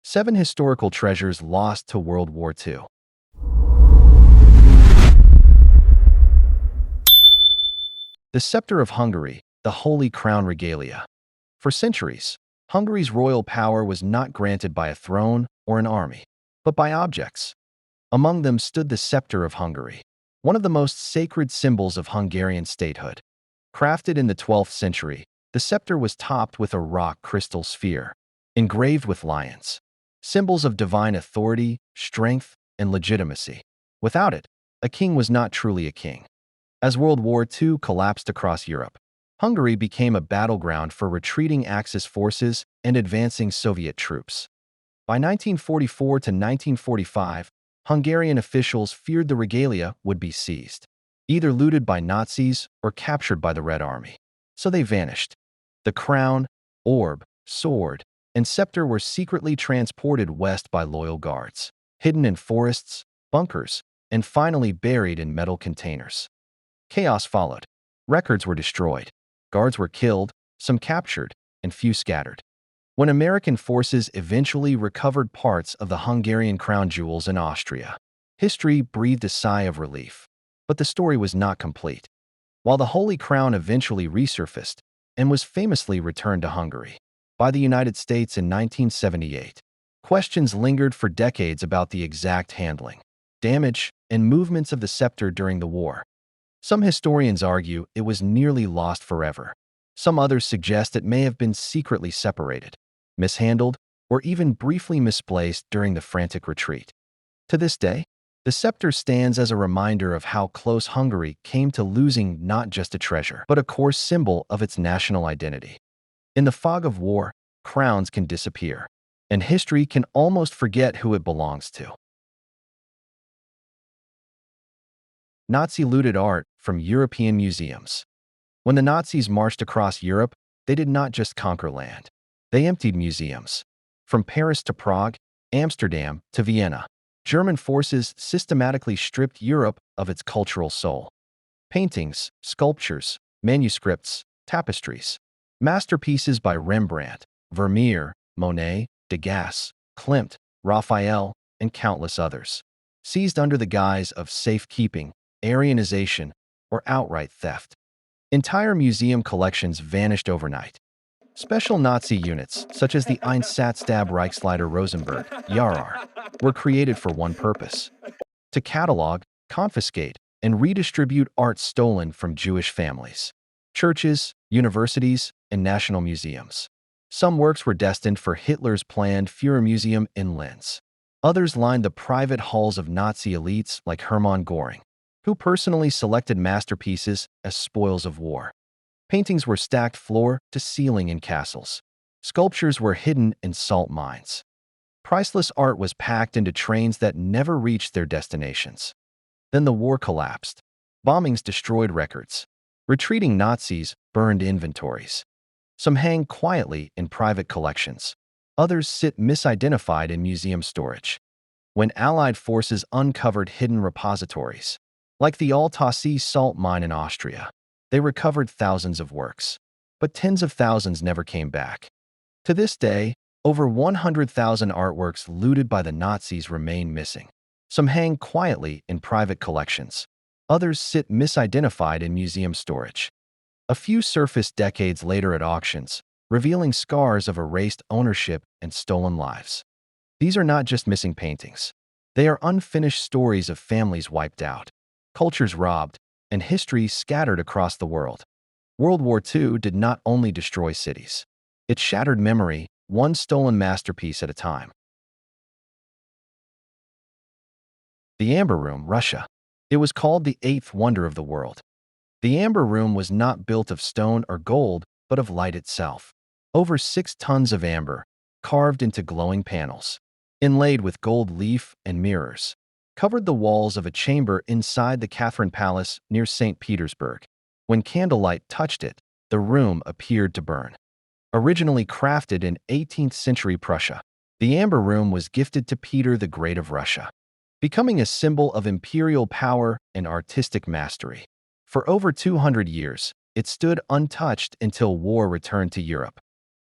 7 historical treasures lost to World War II. The scepter of Hungary, the Holy Crown regalia. For centuries, Hungary's royal power was not granted by a throne or an army, but by objects. Among them stood the scepter of Hungary, one of the most sacred symbols of Hungarian statehood. Crafted in the 12th century, the scepter was topped with a rock crystal sphere, engraved with lions, symbols of divine authority, strength, and legitimacy. Without it, a king was not truly a king. As World War II collapsed across Europe, Hungary became a battleground for retreating Axis forces and advancing Soviet troops. By 1944 to 1945, Hungarian officials feared the regalia would be seized, either looted by Nazis or captured by the Red Army. So they vanished. The crown, orb, sword, and scepter were secretly transported west by loyal guards, hidden in forests, bunkers, and finally buried in metal containers. Chaos followed. Records were destroyed. Guards were killed, some captured, and few scattered. When American forces eventually recovered parts of the Hungarian crown jewels in Austria, history breathed a sigh of relief. But the story was not complete. While the Holy Crown eventually resurfaced and was famously returned to Hungary by the United States in 1978, questions lingered for decades about the exact handling, damage, and movements of the scepter during the war. Some historians argue it was nearly lost forever. Some others suggest it may have been secretly separated, mishandled, or even briefly misplaced during the frantic retreat. To this day, the scepter stands as a reminder of how close Hungary came to losing not just a treasure, but a core symbol of its national identity. In the fog of war, crowns can disappear, and history can almost forget who it belongs to. Nazi-looted art from European museums. When the Nazis marched across Europe, they did not just conquer land. They emptied museums. From Paris to Prague, Amsterdam to Vienna, German forces systematically stripped Europe of its cultural soul. Paintings, sculptures, manuscripts, tapestries, masterpieces by Rembrandt, Vermeer, Monet, Degas, Klimt, Raphael, and countless others, seized under the guise of safekeeping, Aryanization, or outright theft. Entire museum collections vanished overnight. Special Nazi units, such as the Einsatzstab Reichsleiter Rosenberg, (YARR), were created for one purpose: to catalog, confiscate, and redistribute art stolen from Jewish families, churches, universities, and national museums. Some works were destined for Hitler's planned Führermuseum in Linz. Others lined the private halls of Nazi elites like Hermann Göring, who personally selected masterpieces as spoils of war. Paintings were stacked floor to ceiling in castles. Sculptures were hidden in salt mines. Priceless art was packed into trains that never reached their destinations. Then the war collapsed. Bombings destroyed records. Retreating Nazis burned inventories. Some hang quietly in private collections. Others sit misidentified in museum storage. When Allied forces uncovered hidden repositories, like the Altarpiece salt mine in Austria, they recovered thousands of works, but tens of thousands never came back. To this day, over 100,000 artworks looted by the Nazis remain missing. Some hang quietly in private collections. Others sit misidentified in museum storage. A few surfaced decades later at auctions, revealing scars of erased ownership and stolen lives. These are not just missing paintings. They are unfinished stories of families wiped out, cultures robbed, and history scattered across the world. World War II did not only destroy cities. It shattered memory, one stolen masterpiece at a time. The Amber Room, Russia. It was called the eighth wonder of the world. The Amber Room was not built of stone or gold, but of light itself. Over 6 tons of amber, carved into glowing panels, inlaid with gold leaf and mirrors, covered the walls of a chamber inside the Catherine Palace near St. Petersburg. When candlelight touched it, the room appeared to burn. Originally crafted in 18th century Prussia, the Amber Room was gifted to Peter the Great of Russia, becoming a symbol of imperial power and artistic mastery. For over 200 years, it stood untouched until war returned to Europe.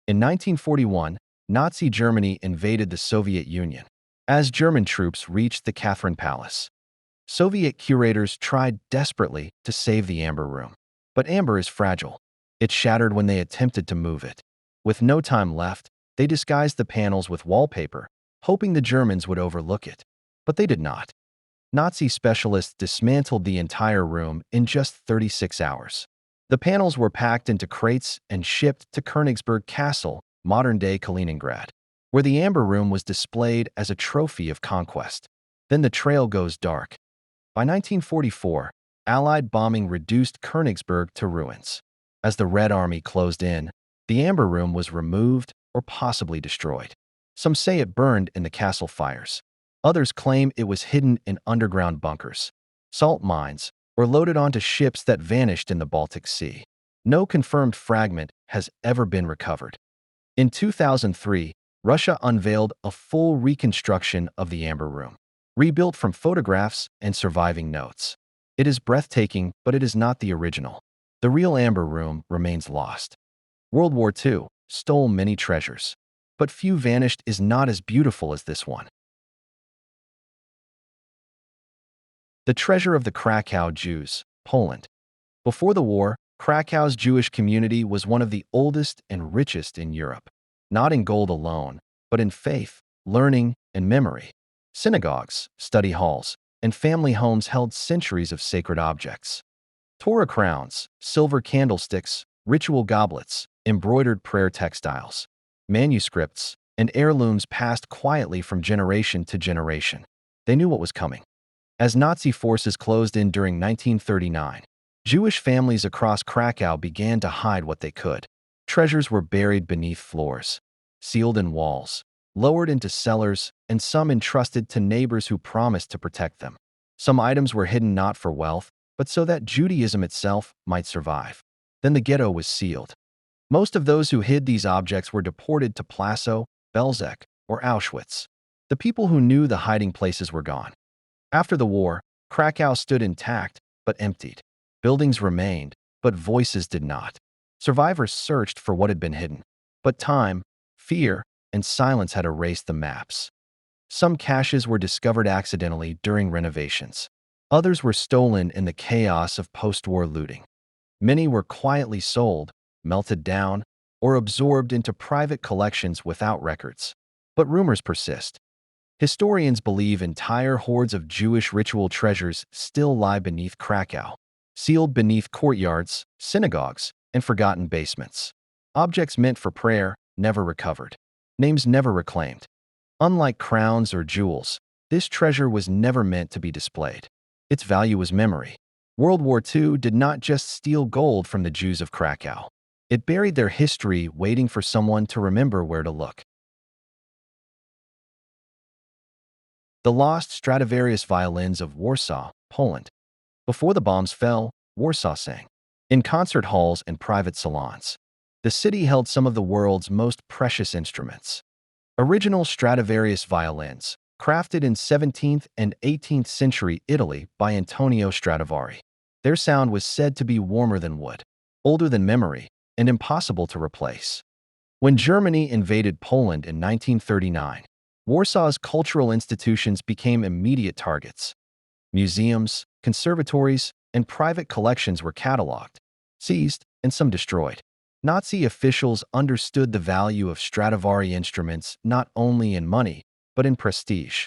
In 1941, Nazi Germany invaded the Soviet Union. As German troops reached the Catherine Palace, Soviet curators tried desperately to save the amber room. But amber is fragile. It shattered when they attempted to move it. With no time left, they disguised the panels with wallpaper, hoping the Germans would overlook it. But they did not. Nazi specialists dismantled the entire room in just 36 hours. The panels were packed into crates and shipped to Königsberg Castle, modern-day Kaliningrad, where the amber room was displayed as a trophy of conquest. Then the trail goes dark. By 1944, Allied bombing reduced Königsberg to ruins. As the Red Army closed in, the amber room was removed or possibly destroyed. Some say it burned in the castle fires. Others claim it was hidden in underground bunkers, salt mines, or loaded onto ships that vanished in the Baltic Sea. No confirmed fragment has ever been recovered. In 2003, Russia unveiled a full reconstruction of the amber room, rebuilt from photographs and surviving notes. It is breathtaking, but it is not the original. The real amber room remains lost. World War II stole many treasures, but few vanished is not as beautiful as this one. The treasure of the Krakow Jews, Poland. Before the war, Krakow's Jewish community was one of the oldest and richest in Europe, not in gold alone, but in faith, learning, and memory. Synagogues, study halls, and family homes held centuries of sacred objects. Torah crowns, silver candlesticks, ritual goblets, embroidered prayer textiles, manuscripts, and heirlooms passed quietly from generation to generation. They knew what was coming. As Nazi forces closed in during 1939, Jewish families across Krakow began to hide what they could. Treasures were buried beneath floors, sealed in walls, lowered into cellars, and some entrusted to neighbors who promised to protect them. Some items were hidden not for wealth, but so that Judaism itself might survive. Then the ghetto was sealed. Most of those who hid these objects were deported to Plaszow, Belzec, or Auschwitz. The people who knew the hiding places were gone. After the war, Krakow stood intact, but emptied. Buildings remained, but voices did not. Survivors searched for what had been hidden, but time, fear, and silence had erased the maps. Some caches were discovered accidentally during renovations. Others were stolen in the chaos of post-war looting. Many were quietly sold, melted down, or absorbed into private collections without records. But rumors persist. Historians believe entire hordes of Jewish ritual treasures still lie beneath Krakow, sealed beneath courtyards, synagogues, and forgotten basements. Objects meant for prayer, never recovered. Names never reclaimed. Unlike crowns or jewels, this treasure was never meant to be displayed. Its value was memory. World War II did not just steal gold from the Jews of Krakow. It buried their history waiting for someone to remember where to look. The lost Stradivarius violins of Warsaw, Poland. Before the bombs fell, Warsaw sang. In concert halls and private salons, the city held some of the world's most precious instruments. Original Stradivarius violins, crafted in 17th and 18th century Italy by Antonio Stradivari. Their sound was said to be warmer than wood, older than memory, and impossible to replace. When Germany invaded Poland in 1939, Warsaw's cultural institutions became immediate targets. Museums, conservatories, and private collections were cataloged, seized, and some destroyed. Nazi officials understood the value of Stradivari instruments not only in money, but in prestige.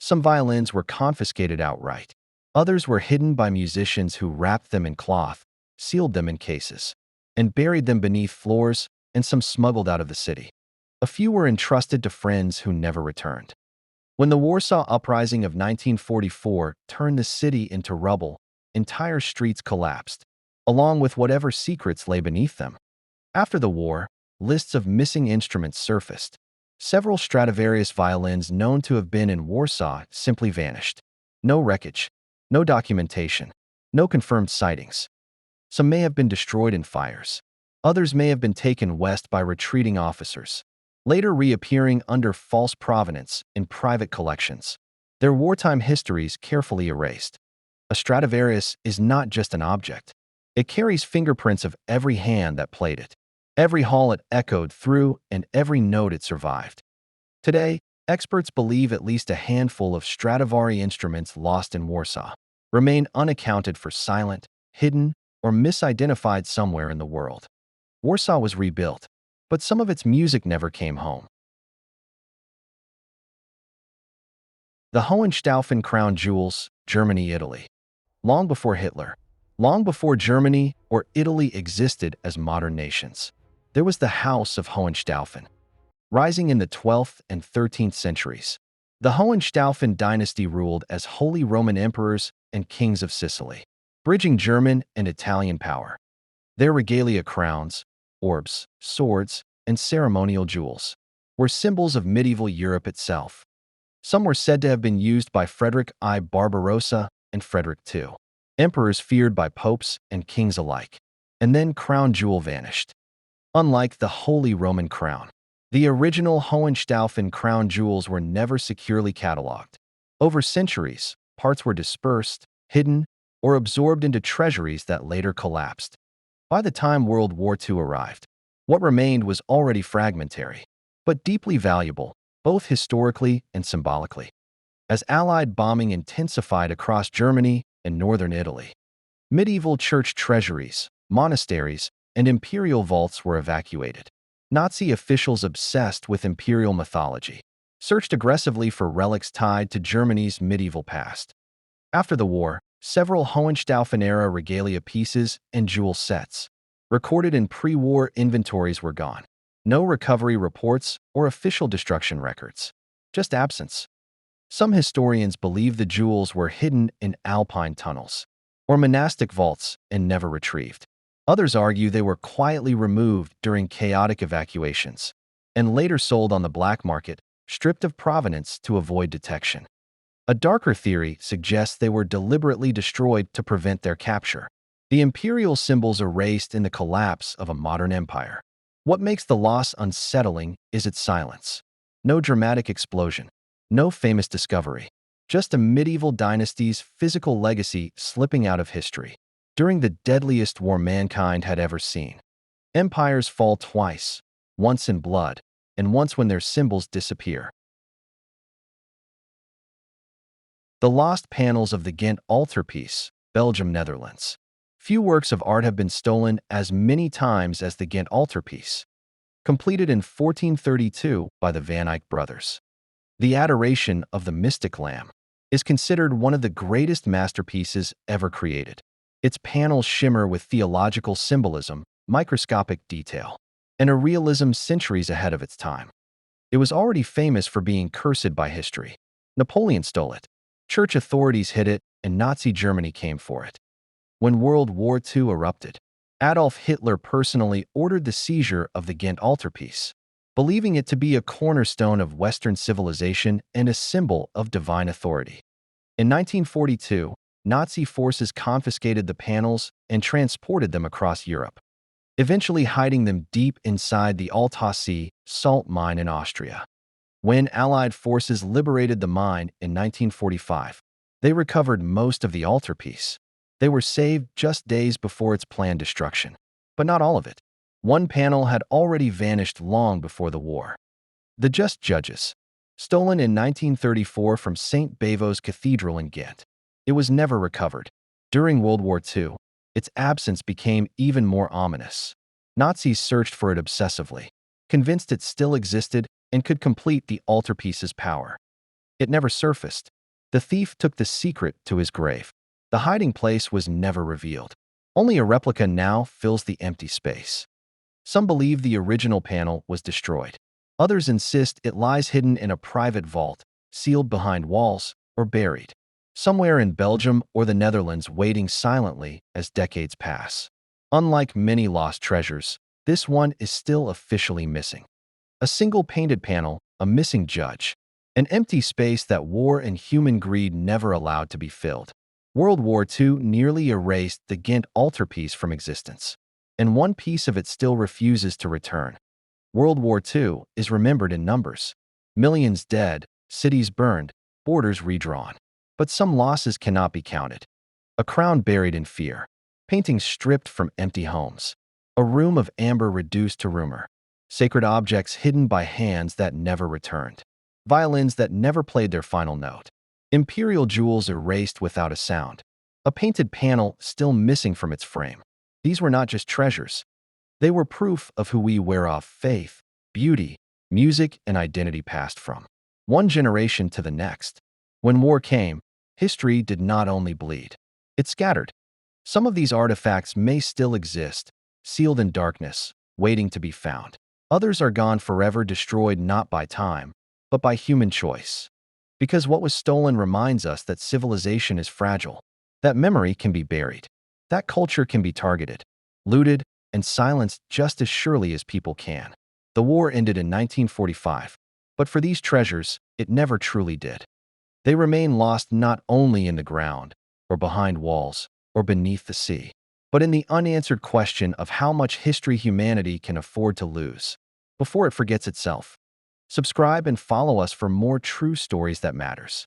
Some violins were confiscated outright. Others were hidden by musicians who wrapped them in cloth, sealed them in cases, and buried them beneath floors, and some smuggled out of the city. A few were entrusted to friends who never returned. When the Warsaw Uprising of 1944 turned the city into rubble, entire streets collapsed, along with whatever secrets lay beneath them. After the war, lists of missing instruments surfaced. Several Stradivarius violins known to have been in Warsaw simply vanished. No wreckage, no documentation, no confirmed sightings. Some may have been destroyed in fires. Others may have been taken west by retreating officers, later reappearing under false provenance in private collections. Their wartime histories carefully erased. A Stradivarius is not just an object. It carries fingerprints of every hand that played it. Every hall it echoed through and every note it survived. Today, experts believe at least a handful of Stradivari instruments lost in Warsaw remain unaccounted for, silent, hidden, or misidentified somewhere in the world. Warsaw was rebuilt, but some of its music never came home. The Hohenstaufen crown jewels, Germany, Italy. Long before Hitler, long before Germany or Italy existed as modern nations, there was the House of Hohenstaufen. Rising in the 12th and 13th centuries, the Hohenstaufen dynasty ruled as Holy Roman emperors and kings of Sicily, bridging German and Italian power. Their regalia, crowns, orbs, swords, and ceremonial jewels were symbols of medieval Europe itself. Some were said to have been used by Frederick I Barbarossa and Frederick II, emperors feared by popes and kings alike. And then crown jewel vanished. Unlike the Holy Roman crown, the original Hohenstaufen crown jewels were never securely catalogued. Over centuries, parts were dispersed, hidden, or absorbed into treasuries that later collapsed. By the time World War II arrived, what remained was already fragmentary, but deeply valuable, both historically and symbolically. As Allied bombing intensified across Germany and northern Italy, medieval church treasuries, monasteries, and imperial vaults were evacuated. Nazi officials obsessed with imperial mythology searched aggressively for relics tied to Germany's medieval past. After the war, several Hohenstaufen-era regalia pieces and jewel sets recorded in pre-war inventories were gone. No recovery reports or official destruction records, just absence. Some historians believe the jewels were hidden in alpine tunnels or monastic vaults and never retrieved. Others argue they were quietly removed during chaotic evacuations and later sold on the black market, stripped of provenance to avoid detection. A darker theory suggests they were deliberately destroyed to prevent their capture, the imperial symbols erased in the collapse of a modern empire. What makes the loss unsettling is its silence. No dramatic explosion, no famous discovery, just a medieval dynasty's physical legacy slipping out of history during the deadliest war mankind had ever seen. Empires fall twice, once in blood, and once when their symbols disappear. The lost panels of the Ghent Altarpiece, Belgium, Netherlands. Few works of art have been stolen as many times as the Ghent Altarpiece, completed in 1432 by the Van Eyck brothers. The Adoration of the Mystic Lamb is considered one of the greatest masterpieces ever created. Its panels shimmer with theological symbolism, microscopic detail, and a realism centuries ahead of its time. It was already famous for being cursed by history. Napoleon stole it, church authorities hid it, and Nazi Germany came for it. When World War II erupted, Adolf Hitler personally ordered the seizure of the Ghent Altarpiece, believing it to be a cornerstone of Western civilization and a symbol of divine authority. In 1942, Nazi forces confiscated the panels and transported them across Europe, eventually hiding them deep inside the Altarpiece salt mine in Austria. When Allied forces liberated the mine in 1945, they recovered most of the altarpiece. They were saved just days before its planned destruction, but not all of it. One panel had already vanished long before the war. The Just Judges, stolen in 1934 from St. Bavo's Cathedral in Ghent. It was never recovered. During World War II, its absence became even more ominous. Nazis searched for it obsessively, convinced it still existed and could complete the altarpiece's power. It never surfaced. The thief took the secret to his grave. The hiding place was never revealed. Only a replica now fills the empty space. Some believe the original panel was destroyed. Others insist it lies hidden in a private vault, sealed behind walls, or buried somewhere in Belgium or the Netherlands, waiting silently as decades pass. Unlike many lost treasures, this one is still officially missing. A single painted panel, a missing judge, an empty space that war and human greed never allowed to be filled. World War II nearly erased the Ghent altarpiece from existence, and one piece of it still refuses to return. World War II is remembered in numbers. Millions dead, cities burned, borders redrawn. But some losses cannot be counted. A crown buried in fear, paintings stripped from empty homes, A room of amber reduced to rumor. Sacred objects hidden by hands that never returned. Violins that never played their final note. Imperial jewels erased without a sound. A painted panel still missing from its frame. These were not just treasures. They were proof of who we were of faith, beauty, music, and identity passed from one generation to the next. When war came, history did not only bleed. It scattered. Some of these artifacts may still exist, sealed in darkness, waiting to be found. Others are gone forever, destroyed not by time, but by human choice. Because what was stolen reminds us that civilization is fragile, that memory can be buried, that culture can be targeted, looted, and silenced just as surely as people can. The war ended in 1945, but for these treasures, it never truly did. They remain lost not only in the ground, or behind walls, or beneath the sea, but in the unanswered question of how much history humanity can afford to lose before it forgets itself. Subscribe and follow us for more true stories that matters.